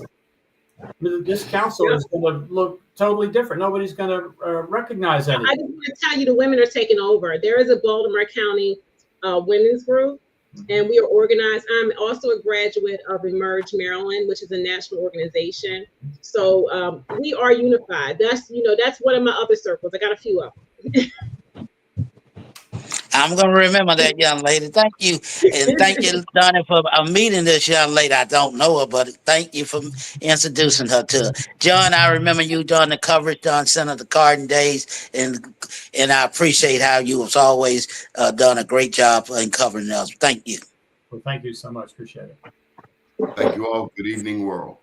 Speaker 4: This council is going to look totally different. Nobody's going to recognize anything.
Speaker 5: I just want to tell you, the women are taking over. There is a Baltimore County women's group, and we are organized. I'm also a graduate of Emerge Maryland, which is a national organization. So we are unified. That's one of my other circles. I got a few of them.
Speaker 3: I'm going to remember that, young lady. Thank you. And thank you, Doni, for meeting this young lady. I don't know her, but thank you for introducing her to her. John, I remember you doing the coverage on Senator Cardin days, and I appreciate how you was always done a great job in covering us. Thank you.
Speaker 4: Well, thank you so much. Appreciate it.
Speaker 1: Thank you all. Good evening, world.